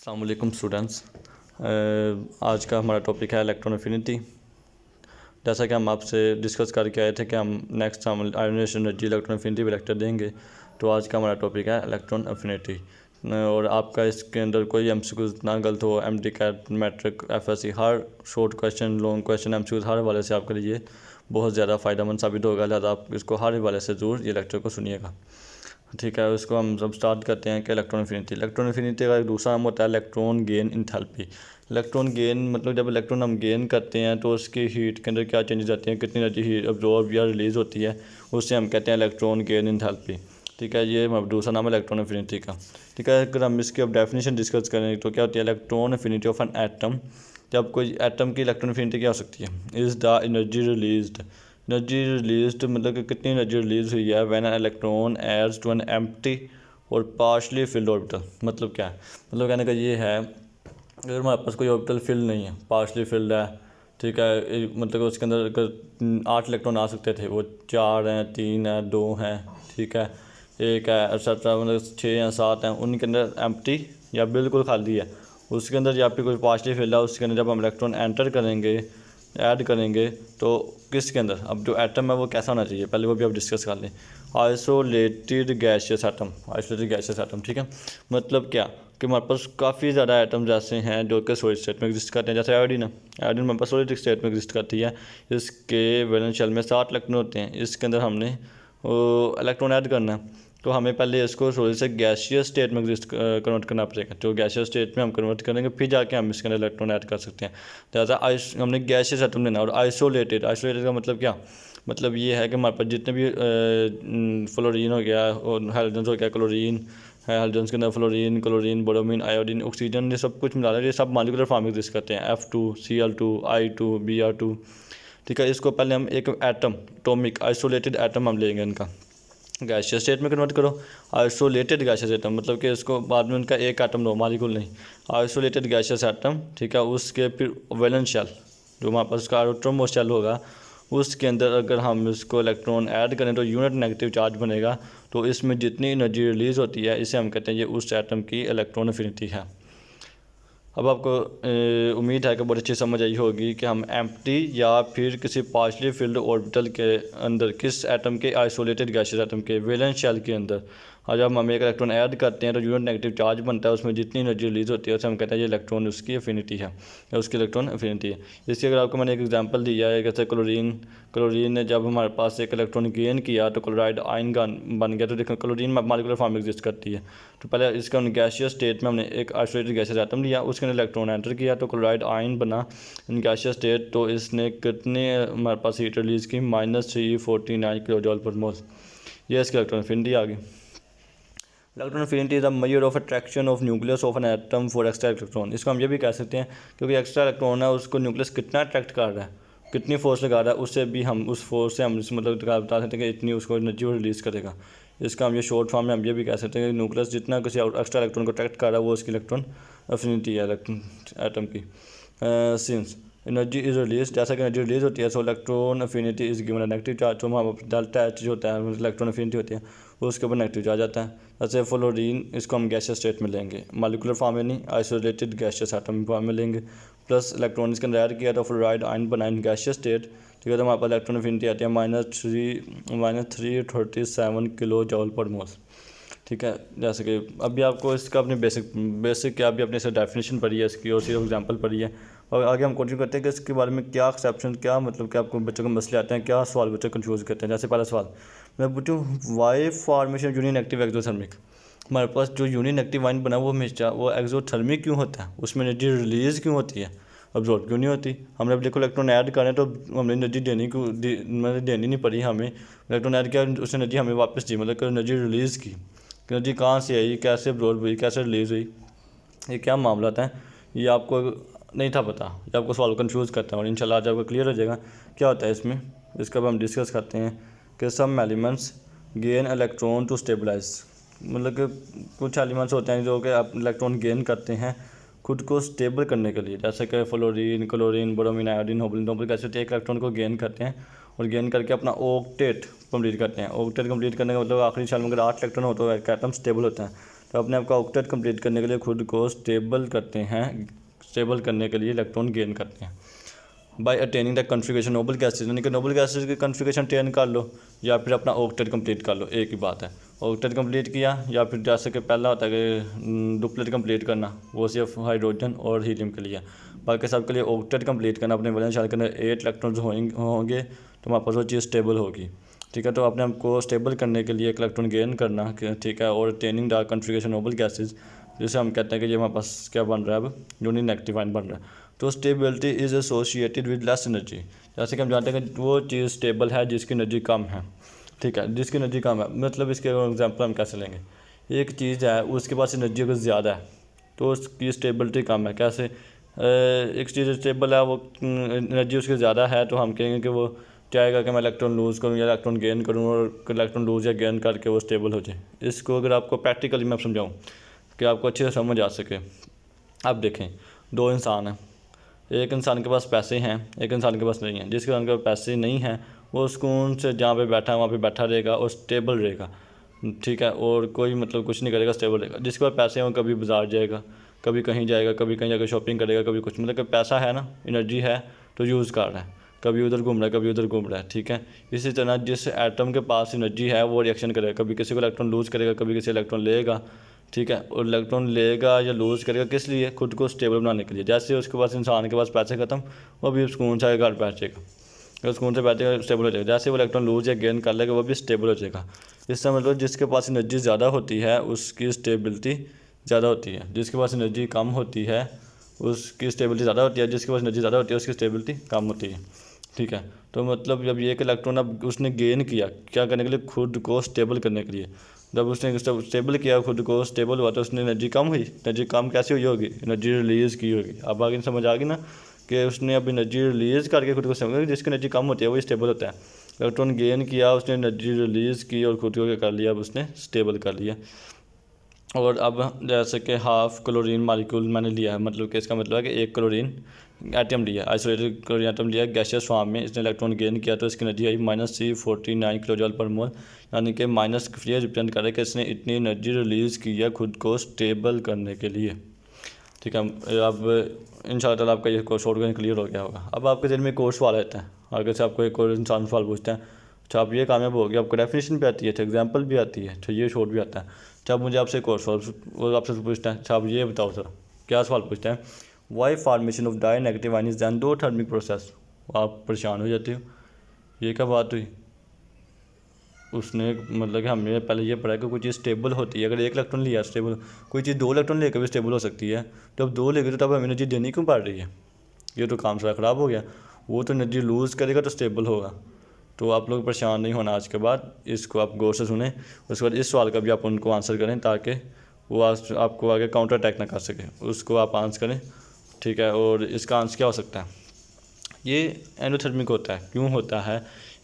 अस्सलाम वालेकुम स्टूडेंट्स। आज का हमारा टॉपिक है इलेक्ट्रॉन एफिनिटी। जैसा कि हम आपसे डिस्कस करके आए थे कि हम नेक्स्ट हम आयोनाइजेशन एनर्जी इलेक्ट्रॉन एफिनिटी पर लेक्चर देंगे, तो आज का हमारा टॉपिक है इलेक्ट्रॉन एफिनिटी। और आपका इसके अंदर कोई एमसीक्यूज ना गलत हो, एमडी कैट मैट्रिक एफएससी हर short question long question MCQs हर हवाले से आपके लिए बहुत ज़्यादा फ़ायदेमंद साबित होगा। लिहाजा आप इसको हर हवाले से ज़रूर ये लेक्चर को सुनिएगा, ठीक है। उसको हम जब स्टार्ट करते हैं कि इलेक्ट्रॉन एफिनिटी का एक दूसरा नाम होता है electron gain enthalpy. Electron gain मतलब जब इलेक्ट्रॉन हम गेन करते हैं तो उसकी हीट के अंदर क्या चेंजेस आते हैं, कितनी एनर्जी हीट अब्जॉर्ब या रिलीज़ होती है, उससे हम कहते हैं इलेक्ट्रॉन गेन इंथैल्पी, ठीक है। ये दूसरा नाम है इलेक्ट्रॉन एफिनिटी का, ठीक है। अगर हम इसकी अब डेफिनेशन डिस्कस करें तो क्या होती है electron affinity of an atom. जब कोई एटम की इलेक्ट्रॉन एफिनिटी क्या हो सकती है, इज़ द एनर्जी रिलीज्ड मतलब कि कितनी एनर्जी रिलीज हुई है when an electron adds to an empty or partially filled orbital. मतलब क्या है, मतलब कहने का ये है अगर हमारे पास कोई ऑर्बिटल फिल नहीं है, पार्शली फिल्ड है, ठीक है, मतलब उसके अंदर अगर 8 इलेक्ट्रॉन आ सकते थे, वो 4 हैं, 3 हैं, 2 हैं, ठीक है, 1 है, एक्सेट्रा, मतलब 6 या 7 हैं, उनके अंदर एम्प्टी या बिल्कुल खाली है, उसके अंदर या फिर कोई पार्शली फिल्ड है, उसके अंदर जब हम इलेक्ट्रॉन एंटर करेंगे ऐड करेंगे तो किसके अंदर, अब जो एटम है वो कैसा होना चाहिए पहले वो भी आप डिस्कस कर लें। आइसोलेटेड गैसियस एटम, ठीक है। मतलब क्या कि हमारे पास काफ़ी ज़्यादा एटम्स ऐसे हैं जो कि सॉलिड स्टेट में एग्जिस्ट करते हैं। जैसे आयोडीन हमारे पास सॉलिड स्टेट में एग्जिस्ट करती है, इसके वैलेंस शेल में 7 इलेक्ट्रॉन होते हैं, इसके अंदर हमने इलेक्ट्रॉन ऐड करना है तो हमें पहले इसको सॉलिड से गैसियस स्टेट में एग्जिस्ट कन्वर्ट करना पड़ेगा। तो गैसियस स्टेट में हम कन्वर्ट करेंगे फिर जाके हम इसके अंदर इलेक्ट्रॉन ऐड कर सकते हैं। लिहाजा हमने गैसियस एटम लेना। और आइसोलेटेड का मतलब क्या, मतलब ये है कि हमारे पास जितने भी फ्लोरीन हो गया और हाइड्रोजन हो गया, क्लोरीन है, हाइड्रोजन के अंदर fluorine, chlorine, bromine, iodine, oxygen, ये सब कुछ मिला रहे हैं, ये सब मॉलिक्यूलर फॉर्म में एग्जिस्ट करते हैं, F2 Cl2 I2 Br2, ठीक है। इसको पहले हम एक एटॉमिक आइसोलेटेड एटम हम लेंगे, इनका गैसियस स्टेट में कन्वर्ट करो। आइसोलेटेड गैसियस एटम मतलब कि इसको बाद में उनका एक एटम लो, मॉलिक्यूल नहीं, आइसोलेटेड गैसियस एटम, ठीक है। उसके फिर वैलेंस शेल जो हमारे पास उसका आउटरमोस्ट शेल होगा, उसके अंदर अगर हम इसको इलेक्ट्रॉन ऐड करें तो यूनिट नेगेटिव चार्ज बनेगा। तो इसमें जितनी एनर्जी रिलीज़ होती है इसे हम कहते हैं ये उस एटम की इलेक्ट्रॉन एफिनिटी है। अब आपको उम्मीद है कि बहुत अच्छी समझ आई होगी कि हम एम्प्टी या फिर किसी पार्शली फिल्ड ऑर्बिटल के अंदर किस एटम के, आइसोलेटेड गैसियस एटम के वैलेंस शेल के अंदर और जब हम एक इलेक्ट्रॉन ऐड करते हैं तो यूनिट नेगेटिव चार्ज बनता है, उसमें जितनी एनर्जी रिलीज़ होती है उसे हम कहते हैं ये इलेक्ट्रॉन उसकी एफिनिटी है या उसकी इलेक्ट्रॉन एफिनिटी है। इसकी अगर आपको मैंने एक एग्जांपल दिया है, जैसे क्लोरीन ने जब हमारे पास एक इलेक्ट्रॉन गेन किया तो क्लोराइड आयन बन गया। तो देखो क्लोरीन मॉलिक्यूलर फॉर्म में एग्जिस्ट करती है, तो पहले इसका गैसियस स्टेट में हमने एक आइसोलेटेड गैसियस एटम लिया, उसके अंदर इलेक्ट्रॉन एंटर किया तो क्लोराइड आयन बना इन गैसियस स्टेट। तो इसने कितने हमारे पास हीट रिलीज़ की, -349 किलो जॉल पर मोल। ये इसकी इलेक्ट्रॉन एफिनिटी आ गई। Electron affinity is the measure of attraction of nucleus of an atom for extra electron. इसको हम ये भी कह सकते हैं क्योंकि एक्स्ट्रा इलेक्ट्रॉन है उसको न्यूक्लियस कितना अट्रैक्ट कर रहा है, कितनी फोर्स लगा रहा है, उससे भी हम उस फोर्स से हम मतलब बता सकते हैं कि इतनी उसको एनर्जी रिलीज़ करेगा। इसका हम ये शॉर्ट फॉर्म में हम ये भी कह सकते हैं कि न्यूक्लियस जितना किसी एक्स्ट्रा इलेक्ट्रॉन को अट्रैक्ट कर रहा है वो उसकी इलेक्ट्रॉन एफिनिटी है एटम की। सिंस एनर्जी इज रिलीज, जैसा कि एनर्जी रिलीज होती है सो electron affinity is given negative charge. तो हमारा डेल्टा एच जो होता है इलेक्ट्रॉन एफिनिटी होती है उसके ऊपर नेगेटिव चार्ज आता है। जैसे फ्लोरीन, इसको हम गैसियस स्टेट में लेंगे, मॉलिक्यूलर फॉर्म में नहीं, आइसोलेटेड गैसियस एटम फॉर्म में लेंगे, प्लस इलेक्ट्रॉन इसके अंदर ऐड किया तो फ्लोराइड आयन बना इन गैसियस स्टेट, ठीक है। तो हमारे पास इलेक्ट्रॉन एफिनिटी आती है -337 किलो जॉल पर मोल, ठीक है। जैसे कि अभी आपको इसका अपनी बेसिक क्या अभी अपने से डेफिनेशन पढ़ी है इसकी और सिर्फ एग्जांपल पढ़ी है, और आगे हम कोशिश करते हैं कि इसके बारे में क्या एक्सेप्शन, क्या मतलब कि आपको बच्चों के मसले आते हैं, क्या सवाल बच्चे कंफ्यूज करते हैं। जैसे पहला सवाल मैं पूछूँ, why formation union active exothermic. हमारे पास जो यूनियन एक्टिव आयन बना वो हमेशा वो एक्सोथर्मिक क्यों होता है, उसमें एनर्जी रिलीज़ क्यों होती है, अब्जॉर्ब क्यों नहीं होती। हमने अब देखो इलेक्ट्रॉन ऐड करें तो हमें एनर्जी मतलब देनी नहीं पड़ी, हमें इलेक्ट्रॉन ऐड किया उस एनर्जी हमें वापस दी, मतलब एनर्जी रिलीज़ की। एनर्जी कहाँ से आई, कैसे अब्जॉर्ब हुई, कैसे रिलीज़ हुई, ये क्या मामला है, ये आपको नहीं था पता, ये आपको सवाल कंफ्यूज करता है और इंशाल्लाह आज आपको क्लियर हो जाएगा क्या होता है इसमें। इसका अब हम डिस्कस करते हैं कि some elements gain electron to stabilize, मतलब कि कुछ एलिमेंट्स होते हैं जो कि आप इलेक्ट्रॉन गेन करते हैं खुद को स्टेबल करने के लिए, जैसे कि फ्लोरीन, क्लोरीन, ब्रोमीन, आयोडीन, होबलिन कैसे एक इलेक्ट्रॉन को गेन करते हैं और गेन करके अपना ऑक्टेट कंप्लीट करते हैं। ऑक्टेट कंप्लीट करने का मतलब आखिरी शेल में अगर 8 इलेक्ट्रॉन हो तो एक एटम स्टेबल होता है। तो अपने आप का ऑक्टेट कंप्लीट करने के लिए खुद को स्टेबल करते हैं, स्टेबल करने के लिए इलेक्ट्रॉन गेन करते हैं by attaining the configuration noble gases, यानी कि नोबल गैसेज की कॉन्फ़िगरेशन अटेन कर लो या फिर अपना ऑक्टेट कंप्लीट कर लो, एक ही बात है। ऑक्टेट कंप्लीट किया या फिर जैसे कि पहला होता है कि डुप्लेट कंप्लीट करना, वो सिर्फ हाइड्रोजन और हीलियम के लिए, बाकी सब के लिए ऑक्टेट कंप्लीट करना। अपने वैलेंस शेल के अंदर 8 इलेक्ट्रॉन्स होंगे तो हमारे पास वो चीज़ स्टेबल होगी, ठीक है। तो अपने आपको स्टेबल करने के लिए एक इलेक्ट्रॉन गेन करना, ठीक है, और attaining the configuration noble gases, जिसे हम कहते हैं कि ये हमारे पास क्या बन रहा है, अब यूनिक नेगेटिव आयन बन रहा है। तो stability is associated with less energy, जैसे कि हम जानते हैं कि वो चीज़ स्टेबल है जिसकी एनर्जी कम है, ठीक है, जिसकी एनर्जी कम है। मतलब इसके एग्जांपल हम कैसे लेंगे, एक चीज़ है उसके पास एनर्जी अगर ज़्यादा है तो उसकी स्टेबिलिटी कम है। कैसे, एक चीज़ स्टेबल है, वो एनर्जी उसकी ज़्यादा है, तो हम कहेंगे कि वो चाहेगा कि मैं इलेक्ट्रॉन लूज़ करूँ या इलेक्ट्रॉन गेन करूँ, और इलेक्ट्रॉन लूज़ या गेन करके वो स्टेबल हो जाए। इसको अगर आपको प्रैक्टिकली मैं समझाऊँ कि आपको अच्छे से समझ आ सके, आप देखें 2 इंसान हैं, एक इंसान के पास पैसे हैं, एक इंसान के पास नहीं है। जिसके इंसान के पास पैसे नहीं हैं वो सुकून से जहाँ पे बैठा है वहाँ पे बैठा रहेगा और स्टेबल रहेगा, ठीक है, और कोई मतलब कुछ नहीं करेगा, स्टेबल रहेगा। जिसके पास पैसे हैं वो कभी बाज़ार जाएगा, कभी कहीं जाएगा, कभी कहीं जाकर शॉपिंग करेगा, कभी कुछ, मतलब कि पैसा है ना, एनर्जी है तो यूज़ कर रहा है, कभी उधर घूम रहा है, कभी उधर घूम रहा है, ठीक है। इसी तरह जिस एटम के पास एनर्जी है वो रिएक्शन करेगा, कभी किसी को इलेक्ट्रॉन लूज़ करेगा, कभी किसी इलेक्ट्रॉन लेगा, ठीक है। और इलेक्ट्रॉन लेगा या लूज़ करेगा किस लिए, खुद को स्टेबल बनाने के लिए। जैसे उसके पास, इंसान के पास पैसे ख़त्म, वो भी सुकून से घर बैठ जाएगा, अगर सुकून से बैठेगा स्टेबल हो जाएगा। जैसे वो इलेक्ट्रॉन लूज़ या गेन कर लेगा वो भी स्टेबल हो जाएगा। इससे मतलब जिसके पास एनर्जी ज़्यादा होती है उसकी स्टेबिलिटी ज़्यादा होती है, जिसके पास एनर्जी कम होती है उसकी स्टेबिलिटी ज़्यादा होती है, जिसके पास एनर्जी ज़्यादा होती है उसकी स्टेबिलिटी कम होती है, ठीक है। तो मतलब जब ये एक इलेक्ट्रॉन अब उसने गेन किया, क्या करने के लिए, खुद को स्टेबल करने के लिए। जब उसने स्टेबल किया, खुद को स्टेबल हुआ, तो उसने एनर्जी कम हुई। एनर्जी कम कैसे हुई होगी, एनर्जी रिलीज़ की होगी। अब आगे समझ आ गई ना कि उसने अब एनर्जी रिलीज़ करके खुद को स्टेबल, जिसकी एनर्जी कम होती है वही स्टेबल होता है। इलेक्ट्रॉन गेन किया, उसने एनर्जी रिलीज़ की और खुद को क्या कर लिया, अब उसने स्टेबल कर लिया। और अब जैसे कि हाफ क्लोरीन मालिक्यूल मैंने लिया है, मतलब कि इसका मतलब है कि एक क्लोरीन एटम लिया, आइसोलेटेड क्लोरीन एटम लिया गैसियस फॉर्म में, इसने इलेक्ट्रॉन गेन किया तो इसकी एनर्जी आई -349 किलोजूल पर मोल, यानी कि माइनस ये रिप्रेजेंट करे कि इसने इतनी एनर्जी रिलीज़ की है खुद को स्टेबल करने के लिए, ठीक है। अब इंशाल्लाह ताला आपका ये कोर्स क्लियर हो गया होगा। अब आपके दिल में एक और सवाल आता है, आगे से आपको एक और इंसान सवाल पूछता है, अच्छा आप ये कामयाब हो गया, आपको डेफिनेशन भी आती है, एग्जाम्पल भी आती है, अच्छा ये शॉर्ट भी आता है। अच्छा मुझे आपसे एक और सवाल, वो आपसे पूछता है, अच्छा आप ये बताओ सर, क्या सवाल पूछता है, why formation of di negative ion is endothermic process. आप परेशान हो जाते हो, ये क्या बात हुई। उसने मतलब कि हमने पहले ये पढ़ा कि कोई चीज़ स्टेबल होती है, अगर एक इलेक्ट्रॉन लिया स्टेबल, कोई चीज़ 2 इलेक्ट्रॉन लेकर भी स्टेबल हो सकती है। जब 2 लेगी तो तब हमें एनर्जी देनी क्यों पड़ रही है, ये तो काम सारा ख़राब हो गया। वो तो एनर्जी लूज़ करेगा तो स्टेबल होगा। तो आप लोग परेशान नहीं होना आज के बाद, इसको आप गौर से सुने, उसके बाद इस सवाल का भी आप उनको आंसर करें ताकि वो आपको आगे काउंटर अटैक ना कर सके, उसको आप आंसर करें, ठीक है। और इसका आंसर क्या हो सकता है, ये एंडोथर्मिक होता है, क्यों होता है,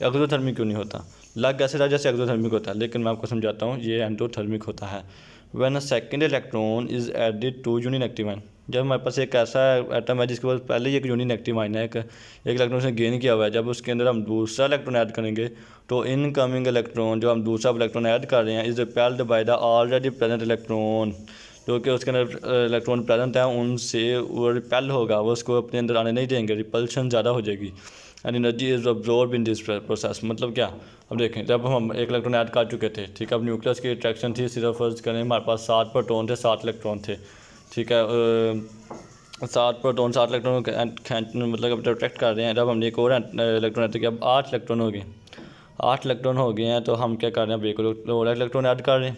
एक्सोथर्मिक क्यों नहीं होता। लग ऐसे रहा जैसे एक्सोथर्मिक होता है, लेकिन मैं आपको समझाता हूँ, ये एंडोथर्मिक होता है। When a second electron is added to unit negative ion, जब हमारे पास एक ऐसा एटम है जिसके पास पहले ही एक यूनिट नेगेटिव आयन है, एक इलेक्ट्रॉन उसने गेन किया हुआ है, जब उसके अंदर हम दूसरा इलेक्ट्रॉन ऐड करेंगे तो इनकमिंग इलेक्ट्रॉन, जो हम दूसरा इलेक्ट्रॉन ऐड कर रहे हैं, is repelled by the already present electron, जो कि उसके अंदर इलेक्ट्रॉन प्रेजेंट है उनसे वो रिपेल होगा, वो उसको अपने अंदर आने नहीं देंगे, रिपल्शन ज़्यादा हो जाएगी। And energy is absorb in this process, मतलब क्या, अब देखें जब हम एक इलेक्ट्रॉन ऐड कर चुके थे, ठीक है, अब न्यूक्लियस की अट्रैक्शन थी, सिर्फ फर्ज करें हमारे पास 7 प्रोटॉन थे, 7 इलेक्ट्रॉन थे, ठीक है, 7 प्रोटॉन 7 इलेक्ट्रॉन मतलब अब अट्रैक्ट कर रहे हैं। जब हमने एक और इलेक्ट्रॉन ऐड किया, अब 8 इलेक्ट्रॉन हो गए, 8 इलेक्ट्रॉन हो गए हैं, तो हम क्या कर रहे हैं, अब एक और इलेक्ट्रॉन ऐड कर रहे हैं,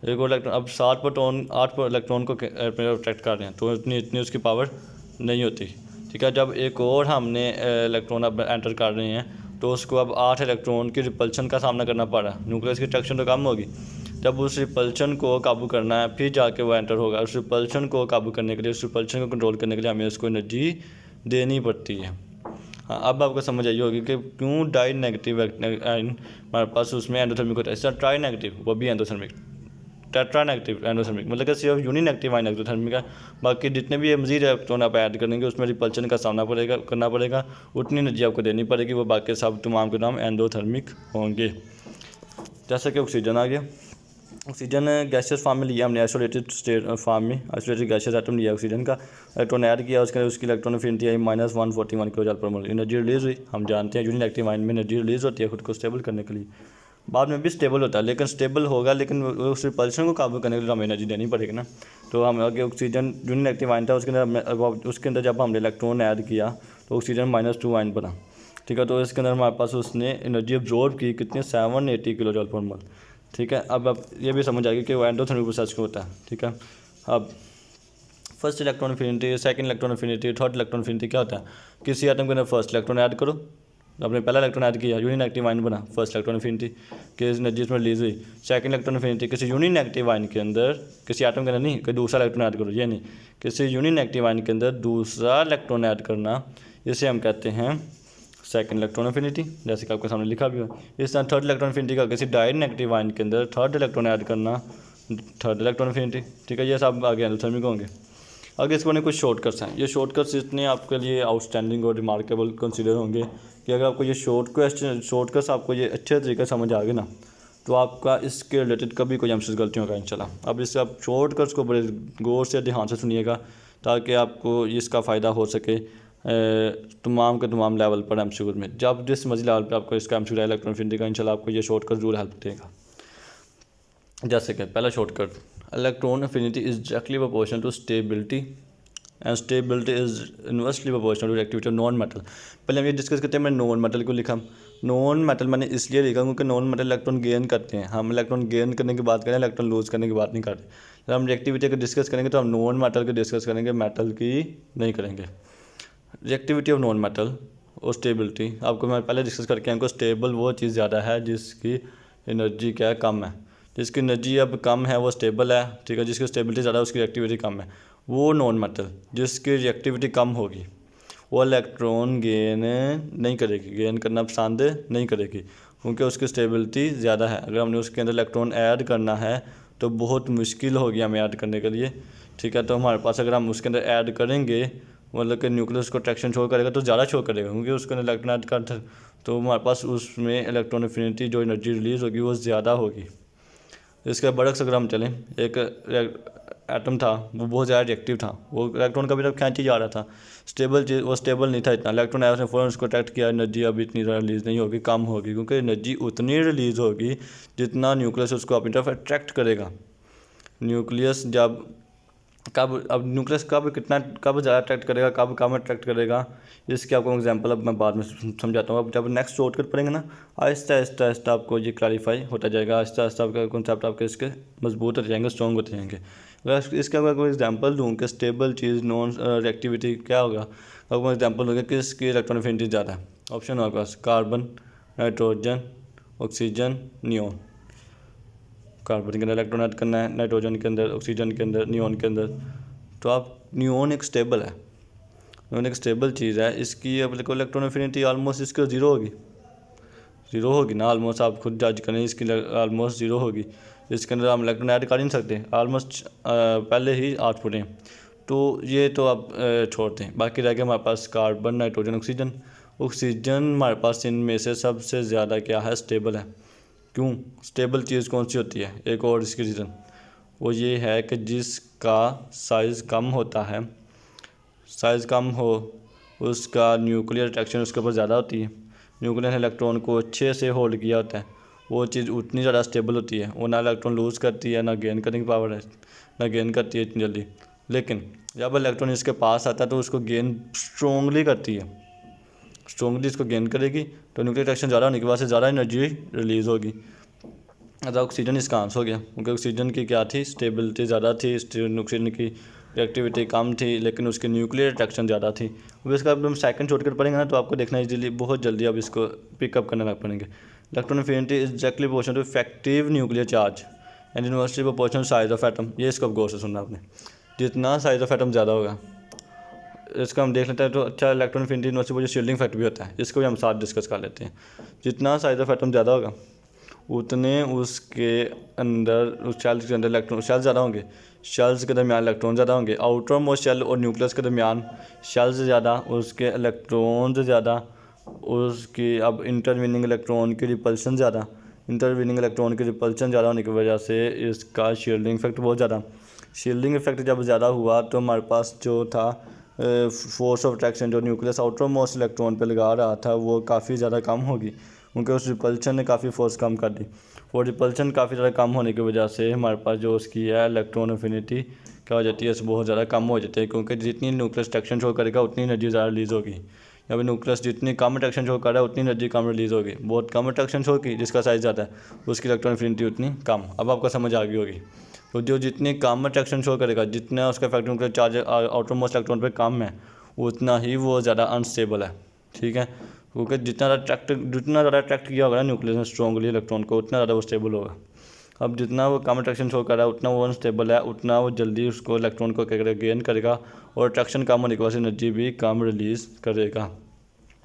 एक और इलेक्ट्रॉन, अब 7 प्रोटॉन 8 इलेक्ट्रॉन को अट्रैक्ट कर रहे हैं, तो इतनी उसकी पावर नहीं होती, ठीक है। जब एक और हमने इलेक्ट्रॉन अब एंटर कर रहे हैं तो उसको अब 8 इलेक्ट्रॉन की रिपल्शन का सामना करना पड़ रहा है, न्यूक्लियस की अट्रैक्शन तो कम होगी। जब उस रिपल्शन को काबू करना है फिर जाके वो एंटर होगा, उस रिपल्शन को काबू करने के लिए, उस रिपल्शन को कंट्रोल करने के लिए हमें उसको एनर्जी देनी पड़ती है। हाँ, अब आपको समझ आई होगी कि क्यों डाई नेगेटिव आयन हमारे पास उसमें एंडोथर्मिक होता है। इसका ट्राई नेगेटिव वो भी एंडोथर्मिक, टेट्रा नेगेटिव एंडोथर्मिक, मतलब कि सिर्फ यूनी नेगेटिव आयन एक्सोथर्मिक है, बाकी जितने भी मजीद इलेक्ट्रॉन आप ऐड करेंगे उसमें रिपल्शन का सामना करना पड़ेगा, उतनी एनर्जी आपको देनी पड़ेगी, वो बाकी सब तमाम के नाम एंडोथर्मिक होंगे। जैसे कि ऑक्सीजन आ गया, ऑक्सीजन गैसेस फॉर्म में लिया हमने, आइसोलेटेड स्टेट फॉर्म में आइसोलेटेड गैसेस एटम लिया ऑक्सीजन का, इलेक्ट्रॉन ऐड किया, उसके उसकी इलेक्ट्रॉन एफिनिटी आई -141 किलो पर मोल, एनर्जी रिलीज हुई। हम जानते हैं यूनिट एक्टिव आयन में एनर्जी रिलीज होती है खुद को स्टेबल करने के लिए, बाद में भी स्टेबल होता है, लेकिन स्टेबल होगा लेकिन उस रिपल्शन को काबू करने के लिए हमें एनर्जी देनी पड़ेगी ना। तो हम आगे ऑक्सीजन यूनिट एक्टिव आयन था, उसके अंदर जब हमने इलेक्ट्रॉन ऐड किया तो ऑक्सीजन -2 आयन बना, ठीक है। तो इसके अंदर हमारे पास उसने एनर्जी अब्जॉर्ब की कितनी, 780 किलो जूल पर मोल, ठीक है। अब ये भी समझ आएगी कि वो एंडोथर्मिक प्रोसेस क्यों होता है, ठीक है। अब first electron affinity, second electron affinity, third electron affinity क्या होता है, किसी एटम के अंदर फर्स्ट इलेक्ट्रॉन ऐड करो, आपने पहला इलेक्ट्रॉन ऐड किया, यूनिट एक्टिव आयन बना, फर्स्ट इलेक्ट्रॉन एफिनिटी कि एनर्जी इसमें रिलीज हुई। सेकंड इलेक्ट्रॉन एफिनिटी किसी यूनिट एक्टिव आयन के अंदर, किसी एटम के अंदर नहीं कि दूसरा इलेक्ट्रॉन ऐड करो, ये नहीं, किसी यूनिट एक्टिव आयन के अंदर दूसरा इलेक्ट्रॉन ऐड करना, इसे हम कहते हैं सेकंड इलेक्ट्रॉन एफिनिटी, जैसे कि आपके सामने लिखा भी हो। इस तरह थर्ड इलेक्ट्रॉन एफिनिटी का किसी डाई नेगेटिव आयन के अंदर थर्ड इलेक्ट्रॉन ऐड करना, थर्ड इलेक्ट्रॉन एफिनिटी, ठीक है। ये सब आगे एंडोथर्मिक होंगे। आगे इसके बाद कुछ शॉर्टकट्स हैं, ये शॉर्टकट्स इतने आपके लिए आउटस्टैंडिंग और रिमार्केबल कंसिडर होंगे कि अगर आपको ये शॉर्टकट्स आपको ये अच्छे तरीके से समझ आ गए ना, तो आपका इसके रिलेटेड कभी कोई एमसीक्यू गलती होगा इंशाल्लाह। अब इससे आप शॉर्टकट्स को बड़े गौर से ध्यान से सुनिएगा ताकि आपको इसका फ़ायदा हो सके तमाम के तमाम लेवल पर एमसीक्यू में। जब जिस मर्जी लेवल पर आपको इसका एमसीक्यू इलेक्ट्रॉन एफिनिटी का इंशाल्लाह आपको ये शॉर्टकट जरूर हेल्प देगा। जैसे कि पहला shortcut, electron affinity is directly proportional to stability and stability is inversely proportional to activity of non metal. पहले हम ये डिस्कस करते हैं, मैंने नॉन मेटल को लिखा, नॉन मेटल मैंने इसलिए लिखा क्योंकि नॉन मेटल इलेक्ट्रॉन गेन करते हैं, हम इलेक्ट्रॉन गेन करने की बात करें, इलेक्ट्रॉन लूज करने की बात नहीं करते। जब हम रिएक्टिविटी को डिस्कस करेंगे तो हम नॉन मेटल को डिस्कस करेंगे, मेटल की नहीं करेंगे। रिएक्टिविटी ऑफ नॉन मेटल और स्टेबिलिटी आपको मैं पहले डिस्कस करके हमको स्टेबल वो चीज़ ज़्यादा है जिसकी एनर्जी क्या है, कम है, जिसकी एनर्जी अब कम है वो स्टेबल है, ठीक है। जिसकी स्टेबिलिटी ज़्यादा है उसकी रिएक्टिविटी कम है, वो नॉन मेटल। जिसकी रिएक्टिविटी कम होगी वो इलेक्ट्रॉन गेन नहीं करेगी, गेन करना पसंद नहीं करेगी क्योंकि उसकी स्टेबिलिटी ज़्यादा है। अगर हमने उसके अंदर इलेक्ट्रॉन ऐड करना है तो बहुत मुश्किल होगी हमें ऐड करने के लिए, ठीक है। तो हमारे पास अगर हम उसके अंदर ऐड करेंगे, मतलब कि न्यूक्लियस को अट्रैक्शन शो करेगा तो ज़्यादा शो करेगा क्योंकि उसके अंदर इलेक्ट्रॉन ऐड कर, तो हमारे पास उसमें इलेक्ट्रॉन एफिनिटी जो एनर्जी रिलीज़ होगी वो ज़्यादा होगी। इसके बरक्स अगर हम चलें, एक एटम था वो बहुत ज़्यादा रिएक्टिव था, वो इलेक्ट्रॉन कभी तक खींच ही जा रहा था, स्टेबल चीज़ वो स्टेबल नहीं था इतना, इलेक्ट्रॉन आया उसने फ़ौरन उसको अट्रैक्ट किया, एनर्जी अब इतनी रिलीज़ नहीं होगी, कम होगी क्योंकि एनर्जी उतनी रिलीज़ होगी जितना न्यूक्लियस उसको अपनी तरफ अट्रैक्ट करेगा। न्यूक्लियस जब अब न्यूक्लियस कब ज़्यादा अट्रैक्ट करेगा, कब कम अट्रैक्ट करेगा, इसके आपको एग्जांपल अब मैं बाद में समझाता हूँ। अब जब नेक्स्ट शॉर्टकट पढ़ेंगे ना, आहिस्ता आहिस्ता आहिस्ता आपको ये क्लैरिफाई होता जाएगा, आहिस्ता आहिस्ता आपका कॉन्सेप्ट आपके इसके मजबूत होते जाएंगे, स्ट्रॉन्ग होते जाएंगे। अगर इसका अगर कोई एग्जांपल दूँ कि स्टेबल चीज़ नॉन रिएक्टिविटी क्या होगा, आपको एग्जांपल होगा कि इसकी इलेक्ट्रॉन एफिनिटी ज़्यादा है, ऑप्शन होगा पास carbon, nitrogen, oxygen, neon. Carbon के अंदर इलेक्ट्रॉन ऐड करना है, नाइट्रोजन के अंदर, ऑक्सीजन के अंदर, नियॉन के अंदर। तो आप नियॉन एक स्टेबल है, नियॉन एक स्टेबल चीज़ है, इसकी अब इलेक्ट्रॉन एफिनिटी ऑलमोस्ट इसकी ज़ीरो होगी ना, ऑलमोस्ट आप खुद जज करें, इसकी ऑलमोस्ट ज़ीरो होगी। इसके अंदर हम इलेक्ट्रॉन ऐड कर ही नहीं सकते, ऑलमोस्ट पहले ही आउटपुट हैं। तो ये तो आप छोड़ते हैं, बाकी रह गया हमारे पास कार्बन, नाइट्रोजन, ऑक्सीजन। ऑक्सीजन हमारे पास इनमें से सबसे ज़्यादा क्या है, स्टेबल है। क्यों स्टेबल चीज़ कौन सी होती है, एक और इसकी रीज़न वो ये है कि जिसका साइज़ कम होता है, साइज़ कम हो उसका न्यूक्लियर अट्रैक्शन उसके ऊपर ज़्यादा होती है, न्यूक्लियर इलेक्ट्रॉन को अच्छे से होल्ड किया होता है, वो चीज़ उतनी ज़्यादा स्टेबल होती है, वो ना इलेक्ट्रॉन लूज़ करती है ना गेन करने की पावर है, ना गेन करती है इतनी जल्दी। लेकिन जब इलेक्ट्रॉन इसके पास आता है तो उसको गेन स्ट्रोंगली करती है, स्ट्रोंगली इसको गेन करेगी तो न्यूक्लियर अट्रैक्शन ज़्यादा होने की वजह से ज़्यादा एनर्जी रिलीज़ होगी। अगर ऑक्सीजन इसका आंसर हो गया क्योंकि ऑक्सीजन की क्या थी, स्टेबिलिटी ज़्यादा थी, ऑक्सीजन की रिएक्टिविटी कम थी लेकिन उसकी न्यूक्लियर अट्रैक्शन ज़्यादा थी। अब इसका अब हम सेकंड शॉर्टकट पढ़ेंगे ना तो आपको देखना इजीली बहुत जल्दी अब इसको पिकअप करने लग पड़ेंगे। Electron affinity is directly proportional to effective nuclear charge and inversely proportional size of atom. ये इसको गौर से सुनना आपने, जितना साइज ऑफ एटम ज़्यादा होगा, इसका हम देख लेते हैं। तो अच्छा इलेक्ट्रॉन एफिनिटी इनवर्सली जो शील्डिंग फैक्टर भी होता है, इसको भी हम साथ डिस्कस कर लेते हैं। जितना साइज ऑफ एटम ज़्यादा होगा उतने उसके अंदर, उस शेल्स के अंदर इलेक्ट्रॉन शेल्स ज़्यादा होंगे, शेल्स के दरमियान इलेक्ट्रॉन ज़्यादा होंगे, आउटर मोस्ट शेल और न्यूक्लियस के दरमियान शेल्स ज़्यादा, उसके इलेक्ट्रॉन्स ज़्यादा, उसकी अब इंटरवीनिंग इलेक्ट्रॉन की रिपल्सन ज़्यादा। इंटरवीनिंग इलेक्ट्रॉन की रिपल्शन ज़्यादा होने की वजह से इसका शील्डिंग इफेक्ट बहुत ज़्यादा। शील्डिंग इफेक्ट जब ज़्यादा हुआ तो हमारे पास जो था फोर्स ऑफ अट्रैक्शन जो न्यूक्लियस आउटर मोस्ट इलेक्ट्रॉन पे लगा रहा था वो काफ़ी ज़्यादा कम होगी, क्योंकि उस रिपल्शन ने काफ़ी फोर्स कम कर दी। वो रिपल्शन काफ़ी ज़्यादा कम होने की वजह से हमारे पास जो उसकी है इलेक्ट्रॉन एफिनिटी क्या हो जाती है, बहुत ज़्यादा कम हो जाती है, क्योंकि जितनी न्यूक्लियस अट्रैक्शन शो करेगा उतनी एनर्जी ज़्यादा रिलीज़ होगी। या फिर न्यूक्लियस जितनी कम अट्रैक्शन शो कर रहा है उतनी एनर्जी कम रिलीज़ होगी। बहुत कम अट्रैक्शन शो की जिसका साइज़ ज़्यादा है उसकी इलेक्ट्रॉन एफिनिटी उतनी कम। अब आपको समझ आ गई होगी। तो जो जितनी कम अट्रैक्शन शो करेगा, जितना उसका effect nuclear charge outer most electron पे कम है, उतना ही वो ज़्यादा अनस्टेबल है। ठीक है, क्योंकि जितना ज़्यादा अट्रैक्ट किया होगा ना न्यूक्लियस ने स्ट्रॉन्गली इलेक्ट्रॉन को, उतना ज़्यादा वो स्टेबल होगा। अब जितना वो कम अट्रैक्शन शो कर रहा है उतना वो अनस्टेबल है, उतना वो जल्दी उसको इलेक्ट्रॉन को गेन करेगा और अट्रैक्शन कम होने की वजह से एनर्जी भी कम रिलीज़ करेगा।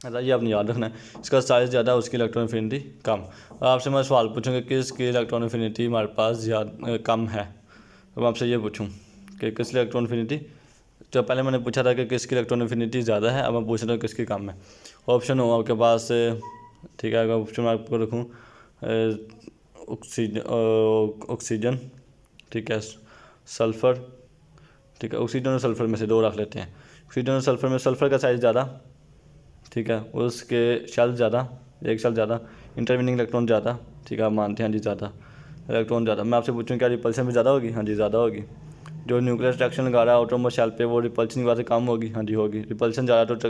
ऐसा ये आपने याद रखना है। इसका साइज़ ज़्यादा, उसकी इलेक्ट्रॉन एफिनिटी कम। आपसे मैं सवाल पूछूंगा कि किसकी इलेक्ट्रॉन एफिनिटी हमारे पास ज़्यादा कम है, तो मैं आपसे ये पूछूं कि किस इलेक्ट्रॉन एफिनिटी। तो पहले मैंने पूछा था कि किसकी इलेक्ट्रॉन एफिनिटी ज़्यादा है, अब मैं पूछ रहा हूँ किसकी कम है। ऑप्शन हो आपके पास, ठीक है, अगर ऑप्शन मैं आपको रखूँ ऑक्सीजन, ठीक है, सल्फ़र, ठीक है, ऑक्सीजन और सल्फ़र में से दो रख लेते हैं। ऑक्सीजन और सल्फ़र में सल्फ़र का साइज़ ज़्यादा, ठीक है, उसके शेल ज़्यादा, एक शेल ज़्यादा, इंटरवीनिंग इलेक्ट्रॉन ज़्यादा, ठीक है, आप मानते हैं हाँ जी ज़्यादा इलेक्ट्रॉन ज़्यादा। मैं आपसे पूछूँ क्या रिपल्शन भी ज़्यादा होगी? हाँ जी ज़्यादा होगी। जो न्यूक्लियर अट्रैक्शन लगा रहा है आउटर मोस्ट शेल पे वो रिपल्शन की वजह से कम होगी। हाँ जी होगी। रिपल्शन ज़्यादा तो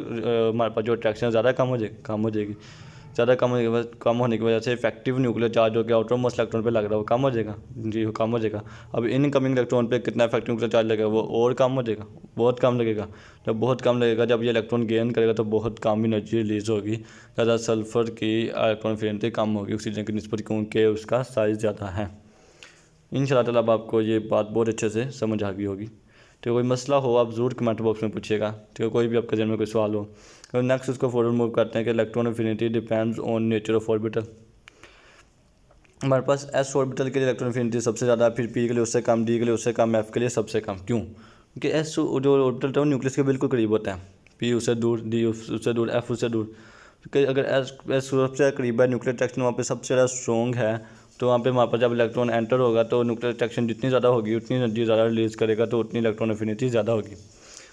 हमारे पास जो अट्रैक्शन ज़्यादा कम हो जाएगी। ज़्यादा कम होने की वजह से इफेक्टिव न्यूक्लियर चार्ज जो कि आउटर मोस्ट इलेक्ट्रॉन पे लग रहा है वो कम हो जाएगा। जी वो कम हो जाएगा। अब इनकमिंग इलेक्ट्रॉन पे कितना इफेक्टिव न्यूक्लियर चार्ज लगेगा, वो और कम हो जाएगा, बहुत कम लगेगा। जब बहुत कम लगेगा, जब ये इलेक्ट्रॉन गेन करेगा तो बहुत कम एनर्जी रिलीज़ होगी। ज़्यादा सल्फ़र की इलेक्ट्रॉन एफिनिटी कम होगी ऑक्सीजन की निस्बत, क्योंकि उसका साइज़ ज़्यादा है। इंशाल्लाह ताला अब आपको ये बात बहुत अच्छे से समझ आ गई होगी। तो कोई मसला हो आप ज़रूर कमेंट बॉक्स में पूछिएगा। तो कोई भी आपके जहन में कोई सवाल हो। तो नेक्स्ट उसको फॉरवर्ड मूव करते हैं कि electron affinity depends on nature of orbital. हमारे पास एस ऑर्बिटल के लिए इलेक्ट्रॉन एफिनिटी सबसे ज़्यादा, फिर पी के लिए उससे कम, डी के लिए उससे कम, एफ के लिए सबसे कम। क्यों? क्योंकि एस जो ऑर्बिटल है वो न्यूक्लियस के बिल्कुल करीब होता है, पी उससे दूर, डी उससे दूर, एफ उससे दूर। क्योंकि अगर एस सबसे करीब है, न्यूक्लियर अट्रैक्शन वहाँ पे सबसे ज़्यादा स्ट्रॉन्ग है, तो वहाँ पे हमारे पास जब इलेक्ट्रॉन एंटर होगा तो न्यूक्लियर अट्रैक्शन जितनी ज़्यादा होगी उतनी एनर्जी ज़्यादा रिलीज़ करेगा, तो उतनी इलेक्ट्रॉन एफिनिटी ज़्यादा होगी।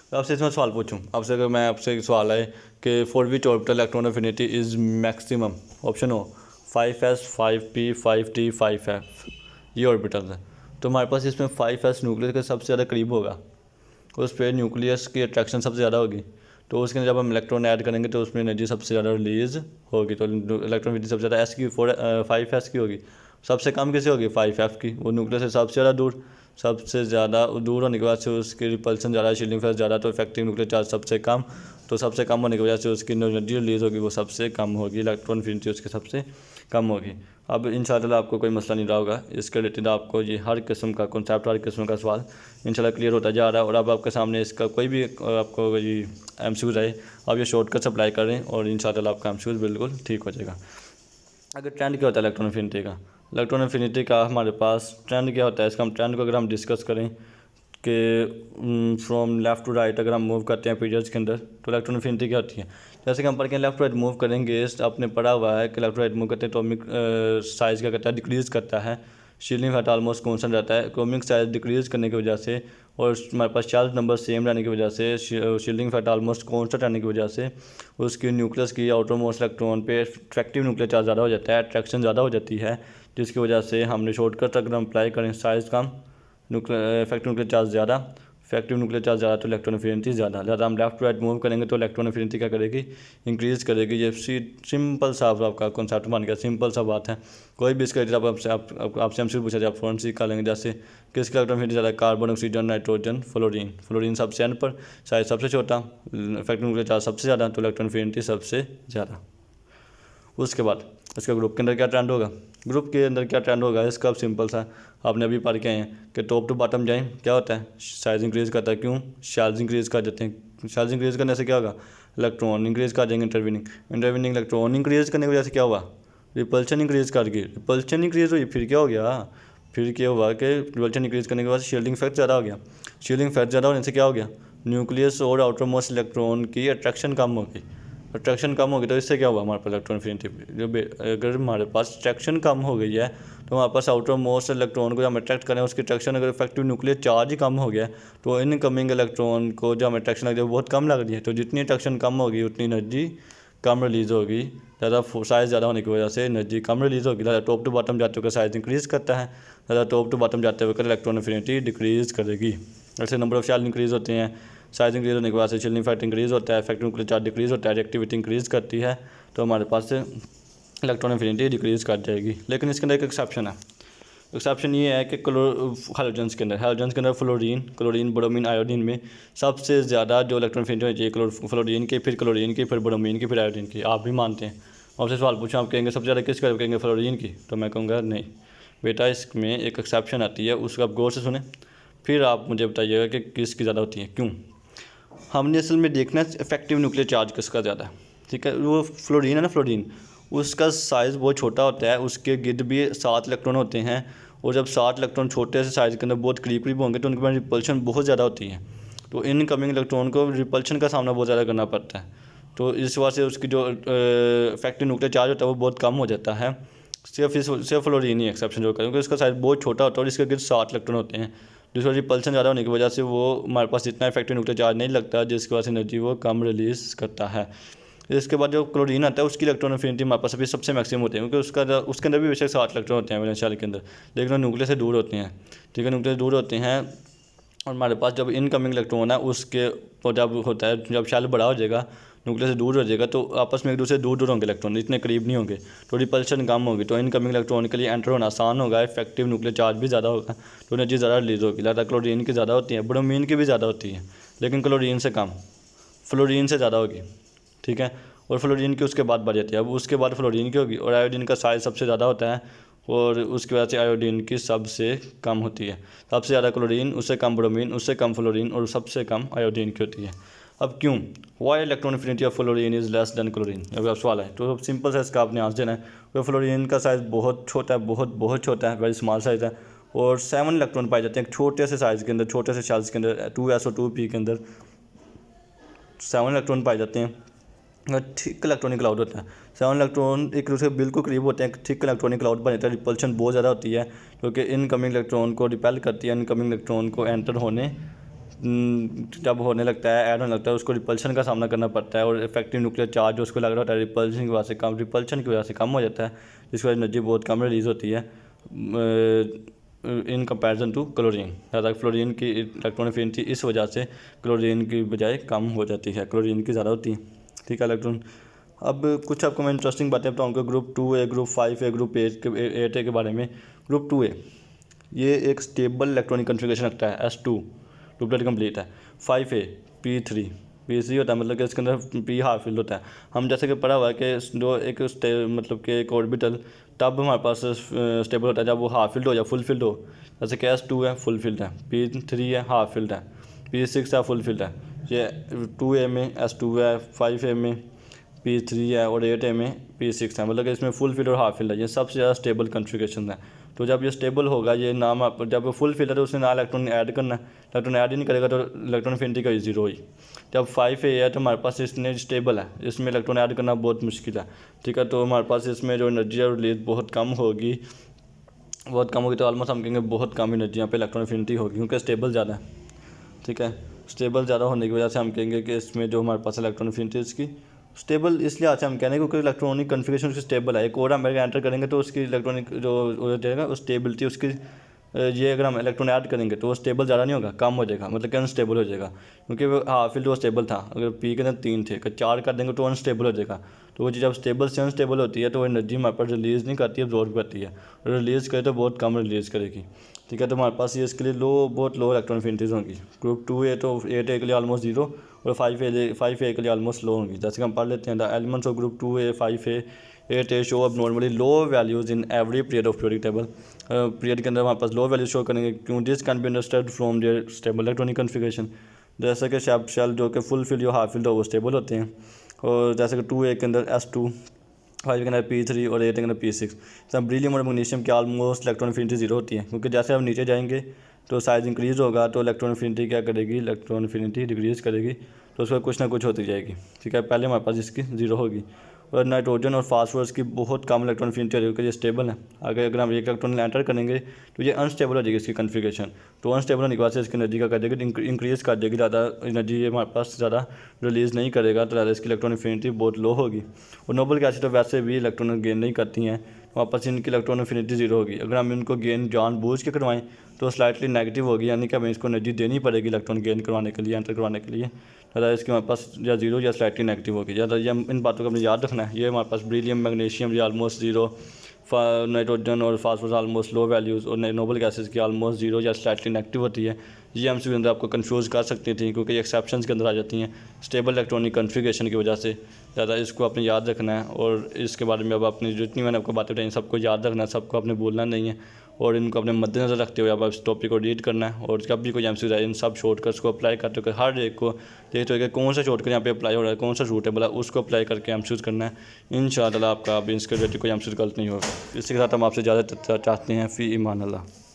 तो आपसे इसमें सवाल पूछूं आपसे, अगर मैं आपसे एक सवाल है कि for which orbital electron affinity is maximum, option हो 5s 5p 5t 5f, ये ऑर्बिटल है। तो हमारे पास इसमें 5s न्यूक्लियस के सबसे ज़्यादा करीब होगा, उस पर न्यूक्लियस की अट्रैक्शन सबसे ज़्यादा होगी, तो उसके अंदर जब हम इलेक्ट्रॉन ऐड करेंगे तो उसमें एनर्जी सबसे ज़्यादा रिलीज़ होगी। तो इलेक्ट्रॉन एनर्जी सबसे ज़्यादा एस की 5s की होगी। सबसे कम किसी होगी 5f की, वो न्यूक्लियस से सबसे ज़्यादा दूर, सबसे ज़्यादा दूर होने की वजह से उसकी रिपल्सन ज़्यादा, शील्डिंग फोर्स ज़्यादा, तो इफेक्टिव न्यूक्लियर चार्ज सबसे कम, तो सबसे कम होने की वजह से उसकी एनर्जी रिलीज़ होगी वो सबसे कम होगी, इलेक्ट्रॉन एफिनिटी उसकी सबसे कम होगी। अब इंशाल्लाह आपको कोई मसला नहीं रहा होगा, इसके रिलेटेड आपको ये हर किस्म का कॉन्सेप्ट, हर किस्म का सवाल इंशाल्लाह क्लियर होता जा रहा है। और अब आपके सामने इसका कोई भी आपको ये एमसीक्यूज़ आए, आप ये शॉर्टकट्स अप्लाई करें और इंशाल्लाह आपका एमसीक्यूज़ बिल्कुल ठीक हो जाएगा। अगर ट्रेंड क्या होता है इलेक्ट्रॉन एफिनिटी का, इलेक्ट्रॉन एफिनिटी का हमारे पास ट्रेंड क्या होता है, इसका हम ट्रेंड को अगर हम डिस्कस करें कि फ्रॉम लेफ़्ट टू राइट अगर हम मूव करते हैं पीरियड्स के अंदर, तो इलेक्ट्रॉन एफिनिटी क्या होती है। जैसे कि हम पढ़ के लेफ्ट टू राइट मूव करेंगे, आपने पढ़ा हुआ है कि लेफ्ट टू राइट मूव करते हैं एटॉमिक साइज़ क्या करता है, डिक्रीज़ करता है, शील्डिंग फैक्टर ऑलमोस्ट कॉन्स्टेंट रहता है। एटॉमिक साइज़ डिक्रीज़ करने की वजह से और हमारे पास चार्ज नंबर सेम रहने की वजह से, शील्डिंग फैक्टर ऑलमोस्ट कॉन्स्टेंट रहने की वजह से उसकी न्यूक्लियस की आउटर मोस्ट इलेक्ट्रॉन पे इफेक्टिव न्यूक्लियर चार्ज ज़्यादा हो जाता है, अट्रैक्शन ज़्यादा हो जाती है, जिसकी वजह से हमने शॉर्टकट अगर हम अप्लाई करें, साइज़ कम, इफेक्टिव न्यूक्लियर चार्ज ज़्यादा, इफेक्टिव न्यूक्लियर चार्ज ज़्यादा, तो इलेक्ट्रॉन एफिनिटी ज़्यादा। ज़्यादा हम लेफ्ट टू राइट मूव करेंगे तो इलेक्ट्रॉन एफिनिटी क्या करेगी, इंक्रीज़ करेगी। ये सिंपल सा आपका कॉन्सेप्ट बन गया, सिंपल सा बात है। कोई भी इसका आपसे हमसे पूछा जाए, आप फ़ौरन सीख लेंगे। जैसे किसका इलेक्ट्रॉन एफिनिटी ज़्यादा, carbon, oxygen, nitrogen, fluorine. Fluorine सबसे एंड पर, साइज सबसे छोटा, इफेक्टिव न्यूक्लियर चार्ज सबसे ज़्यादा, तो इलेक्ट्रॉन एफिनिटी सबसे ज़्यादा। उसके बाद इसका ग्रुप के अंदर क्या ट्रेंड होगा, ग्रुप के अंदर क्या ट्रेंड होगा, इसका सिंपल सा आपने अभी पढ़ के आए हैं कि टॉप टू बॉटम जाएँ क्या होता है, साइज इंक्रीज़ करता है। क्यों? शेल्स इंक्रीज़ कर देते हैं। शेल्स इंक्रीज़ करने से क्या होगा, इलेक्ट्रॉन इंक्रीज़ कर जाएंगे। इंटरवीनिंग इलेक्ट्रॉन इंक्रीज़ करने की वजह से क्या हुआ, रिपल्शन इंक्रीज़ कर गई। रिपल्शन इंक्रीज़ हुई, फिर क्या हो गया, फिर क्या हुआ कि रिपल्शन इंक्रीज़ करने के बाद शील्डिंग इफेक्ट ज़्यादा हो गया। शील्डिंग इफेक्ट ज़्यादा होने से क्या हो गया, न्यूक्लियस और आउटर मोस्ट इलेक्ट्रॉन की अट्रैक्शन कम हो गई। ट्रैक्शन कम होगी तो इससे क्या हुआ हमारे पास इलेक्ट्रॉनफिनिटी जो अगर हमारे पास ट्रैक्शन कम हो गई है तो हमारे पास आउटर मोस्ट इलेक्ट्रॉन को जो हम अट्रैक्ट करें उसकी ट्रैक्शन अगर इफेक्टिव न्यूक्लियर चार्ज ही कम हो गया तो इनकमिंग इलेक्ट्रॉन को जो हमें ट्रैक्शन लग रही है बहुत कम लग रही है, तो जितनी ट्रैक्शन कम होगी उतनी एनर्जी कम रिलीज़ होगी, ज़्यादा साइज़ ज़्यादा होने की वजह से एनर्जी कम रिलीज़ होगी, ज़्यादा टॉप टू बॉटम जाते हुए साइज़ इंक्रीज़ करता है, ज़्यादा टॉप टू बॉटम जाते हुए इलेक्ट्रॉनफिनिटी डिक्रीज़ करेगी। ऐसे नंबर ऑफ शेल इंक्रीज़ होते हैं, साइज इंक्रीज़ होने के बाद से चिलिंग इफेक्ट इंक्रीज़ होता है, इफेक्टिव न्यूक्लियर चार्ज डिक्रीज़ होता है, रिएक्टिविटी इंक्रीज़ करती है, तो हमारे पास इलेक्ट्रॉनफिनिटी डिक्रीज़ कर जाएगी। लेकिन इसके अंदर एक एक्सेप्शन है। एक्सेप्शन ये है कि हैलोजेंस के अंदर फ्लोरीन ब्रोमीन आयोडीन में सबसे ज़्यादा जो इलेक्ट्रॉनफिनिटी होनी चाहिए फ्लोरीन की, फिर क्लोरीन की, फिर ब्रोमीन की, फिर आयोडीन की। आप भी मानते हैं, आपसे सवाल पूछा, आप कहेंगे सबसे ज़्यादा किस कर कहेंगे फ्लोरीन की, तो मैं कहूँगा नहीं बेटा, इसमें एक एक्सेप्शन आती है, उसको आप गौर से सुने, फिर आप मुझे बताइएगा कि किसकी ज़्यादा होती है, क्यों। हमने असल में देखना है इफेक्टिव न्यूक्लियर चार्ज किसका ज़्यादा है, ठीक है। वो फ्लोरीन है ना, फ्लोरीन उसका साइज़ बहुत छोटा होता है, उसके गिर्द भी 7 इलेक्ट्रॉन होते हैं, और जब 7 इलेक्ट्रॉन छोटे से साइज़ के अंदर बहुत करीब होंगे तो उनके पास रिपल्शन बहुत ज़्यादा होती है, तो इनकमिंग इलेक्ट्रॉन को रिपल्शन का सामना बहुत ज़्यादा करना पड़ता है, तो इस वजह से उसकी जो इफेक्टिव न्यूक्लियर चार्ज होता है वो बहुत कम हो जाता है। सिर्फ फ्लोरीन ही एक्सेप्शन जो क्योंकि उसका साइज़ बहुत छोटा होता है और इसके गिर्द 7 इलेक्ट्रॉन होते हैं, जिसका रिपल्शन ज़्यादा होने की वजह से वो हमारे पास इतना इफेक्टिव न्यूक्लियर चार्ज नहीं लगता, जिसकी वजह से एनर्जी वो कम रिलीज़ करता है। इसके बाद जो क्लोरीन आता है उसकी इलेक्ट्रॉनफिनिटी हमारे पास अभी सबसे मैक्सिमम होती है, क्योंकि उसके अंदर भी बेशक 7 इलेक्ट्रॉन होते हैं वैलेंस शेल के अंदर, लेकिन वो न्यूक्लियस से दूर होते हैं, ठीक है, न्यूक्लियस दूर होते हैं। और हमारे पास जब इनकमिंग इलेक्ट्रॉन है उसके जब होता है, जब शेल बड़ा हो जाएगा, न्यूक्लियस से दूर हो जाएगा, तो आपस में एक दूसरे दूर होंगे इलेक्ट्रॉन, इतने करीब नहीं होंगे, तो रिपल्शन कम होगी, तो इनकमिंग इलेक्ट्रॉन के लिए एंटर होना आसान होगा, इफेक्टिव न्यूक्लियर चार्ज भी ज़्यादा होगा, तो एनर्जी ज़्यादा रिलीज़ होगी। ज़्यादा क्लोरीन की ज़्यादा होती है, ब्रोमीन की भी ज़्यादा होती है, लेकिन क्लोरीन से कम, फ्लोरीन से ज़्यादा होगी, ठीक है। और फ्लोरीन की उसके बाद बढ़ जाती है, अब उसके बाद फ्लोरीन की होगी, और आयोडीन का साइज़ सबसे ज़्यादा होता है, और उसके बाद से आयोडीन की सबसे कम होती है, सबसे ज़्यादा क्लोरीन, उससे कम ब्रोमीन, उससे कम फ्लोरीन, और सबसे कम आयोडीन की होती है। अब क्यों, why electron affinity of fluorine is less than chlorine, अगर आप सवाल है तो सिंपल सा इसका आपने आंसर देना है, तो फ्लोरीन का साइज़ बहुत छोटा है, बहुत छोटा है, वेरी स्मॉल साइज़ है, और 7 इलेक्ट्रॉन पाए जाते हैं छोटे से साइज़ के अंदर, छोटे से शेल्स के अंदर, 2s2p के अंदर 7 इलेक्ट्रॉन पाए जाते हैं। थिक इलेक्ट्रॉनिक क्लाउड होता है, 7 इलेक्ट्रॉन एक दूसरे बिल्कुल करीब होते हैं, थिक इलेक्ट्रॉनिक क्लाउड बन जाता है, रिपल्शन बहुत ज़्यादा होती है, क्योंकि इनकमिंग इलेक्ट्रॉन को रिपेल करती है, इनकमिंग इलेक्ट्रॉन को एंटर होने जब होने लगता है, ऐड होने लगता है, उसको रिपल्शन का सामना करना पड़ता है, और इफेक्टिव न्यूक्लियर चार्ज जो उसको लग रहा होता है रिपल्शन की वजह से कम हो जाता है, जिसकी वजह एनर्जी बहुत कम रिलीज़ होती है इन कंपैरिजन टू क्लोरीन। ज़्यादा फ्लोरीन की इलेक्ट्रॉनफिनिटी इस वजह से क्लोरीन की बजाय कम हो जाती है, क्लोरीन की ज़्यादा होती है, ठीक है, इलेक्ट्रॉन। अब कुछ आपको मैं इंटरेस्टिंग बातें बताऊँगा group 2A, group 5A, group 8A के बारे में। ग्रुप 2A ये एक स्टेबल इलेक्ट्रॉनिक कन्फिगरेशन रखता है, S2 डुप्लेट कंप्लीट है। 5A P3 होता है, मतलब कि इसके अंदर P हाफ फिल्ड होता है। हम जैसे कि पढ़ा हुआ है कि जो एक मतलब कि एक ऑर्बिटल तब हमारे पास स्टेबल होता है जब वो हाफ फिल्ड हो या फुल फिल्ड हो, जैसे कि S2 है फुल फिल्ड है, P3 है हाफ फिल्ड है, P6 है फुल फिल्ड है। ये 2A में S2 है, 5A में P3 है, और 8A में P6 है, मतलब कि इसमें फुल फिल्ड और हाफ फिल्ड है, ये सबसे ज़्यादा स्टेबल कन्फिगरेशन है। तो जब ये स्टेबल होगा, ये नाम आप जब फुल फिल्ड है तो उसने ना इलेक्ट्रॉन ऐड करना है, इलेक्ट्रॉन ऐड ही नहीं करेगा तो इलेक्ट्रॉनफिनिटी का जीरो ही। जब 5A है तो हमारे पास इसमें स्टेबल है, इसमें इलेक्ट्रॉन ऐड करना बहुत मुश्किल है, ठीक है, तो हमारे पास इसमें जो एनर्जी है रिलीज बहुत कम होगी, तो ऑलमोस्ट हम कहेंगे बहुत कम एनर्जी यहाँ पे इलेक्ट्रॉनफिनिटी होगी, क्योंकि स्टेबल ज़्यादा है, ठीक है। स्टेबल ज़्यादा होने की वजह से हम कहेंगे कि इसमें जो हमारे पास इलेक्ट्रॉनफिनिटी इसकी स्टेबल इसलिए आज हम कह रहे हैं क्योंकि इलेक्ट्रॉनिक कन्फिगरेशन उसकी स्टेबल है। एक और हम अगर एंटर करेंगे तो उसकी इलेक्ट्रॉनिक जो हो जाएगा वो स्टेबिलिटी उसकी, ये अगर हम इलेक्ट्रॉन ऐड करेंगे तो वो स्टेबल ज़्यादा नहीं होगा, कम हो जाएगा, मतलब कि अनस्टेबल हो जाएगा, क्योंकि वो हाफ फिल्ड वो स्टेबल था, अगर पी के अंदर 3 थे, अगर 4 कर देंगे तो अनस्टेबल हो जाएगा। तो वो चीज़ जब स्टेबल से अनस्टेबल होती है तो वो एनर्जी हमारे पास रिलीज़ नहीं करती, अब्जॉर्ब करती है, और रिलीज़ करे तो बहुत कम रिलीज़ करेगी, ठीक है। तो हमारे पास ये इसके लिए बहुत लो इलेक्ट्रॉनफिनिटीज़ होंगी। ग्रुप 2A तो 8A के लिए ऑलमोस्ट 0 और 5A के लिए ऑलमोस्ट लो होंगी। जैसे कि हम पढ़ लेते हैं, the elements of group 2A, 5A, 8A show abnormally low values in every period of periodic table. Period के अंदर हमारे पास लो वैल्यूज शो करेंगे, क्यों this can be understood from their stable electronic configuration. जैसे कि shell जो कि फुल फिल या हाफ फिल्ड हो वो स्टेबल होते हैं, और जैसे कि 2A के अंदर S2, 5 के अंदर P3 और 8 के अंदर P6। सब बेरिलियम और मैग्नीशियम के ऑलमोस्ट इलेक्ट्रॉनफिनिटी 0 होती है, क्योंकि जैसे हम नीचे जाएंगे तो साइज़ इंक्रीज़ होगा तो इलेक्ट्रॉनिफिनिटी क्या करेगी, इलेक्ट्रॉनिफिनिटी डिक्रीज़ करेगी, तो उसमें कुछ ना कुछ होती जाएगी। ठीक है, पहले हमारे पास इसकी 0 होगी। और नाइट्रोजन और फास्फोरस की बहुत कम इलेक्ट्रॉनिफिनिटी होगी, ये स्टेबल है। अगर हम एक इलेक्ट्रॉन एंटर करेंगे तो ये अनस्टेबल हो जाएगी इसकी कन्फिगरेशन। तो अनस्टेबल होने के बाद से इसकी एनर्जी का कर देगी, इंक्रीज़ कर देगी, ज़्यादा एनर्जी ये हमारे पास ज़्यादा रिलीज़ नहीं करेगा, तो ज़्यादा इसकी इलेक्ट्रॉनिफिनिटी बहुत लो होगी। और नोबल गैसेज तो वैसे भी इलेक्ट्रॉन गेन नहीं करती हैं, वापस इनकी इलेक्ट्रॉनिफिनिटी 0 होगी। अगर हम इनको गेन जानबूझ के करवाएं तो स्लाइटली नेगेटिव होगी, यानी कि हमें इसको एनर्जी देनी पड़ेगी इलेक्ट्रॉन गेन करवाने के लिए, एंटर करवाने के लिए। ज़्यादा इसके हमारे पास या 0 या स्लाइटली नेगेटिव होगी। ज़्यादा ये इन बातों को हमें याद रखना है। ये हमारे पास बेरिलियम, मैग्नीशियम ये ऑलमोस्ट 0, नाइट्रोजन और फास्फोरस ऑलमोस्ट लो वैल्यूज़, और नोबल गैसेज की ऑलमोस्ट 0 या स्लाइटली नेगेटिव होती है। ये एमसीक्यू के अंदर आपको कंफ्यूज कर सकती थी, क्योंकि ये एक्सेप्शंस के अंदर आ जाती हैं स्टेबल इलेक्ट्रॉनिक कन्फिगरेशन की वजह से। ज़्यादा इसको आपने याद रखना है, और इसके बारे में अब अपनी जितनी मैंने आपको बातें बताई सबको याद रखना है, सबको आपने भूलना नहीं है, और इनको अपने मद्देनजर रखते हुए अब इस टॉपिक को रीड करना है। और जब भी कोई एमसीक्यू आए इन सब शॉर्टकट्स को अप्लाई करते हुए हर एक को देखते हुए कौन सा शॉर्टकट यहाँ पे अप्लाई हो रहा है, कौन सा सूटेबल है, उसको अप्लाई करके एमसीक्यू करना है। इंशाअल्लाह आपका अब इसके रिलेटेड कोई एमसीक्यू गलत नहीं होगा। इसी के साथ हम आपसे इजाज़त चाहते हैं। फ़ी ईमान अल्लाह।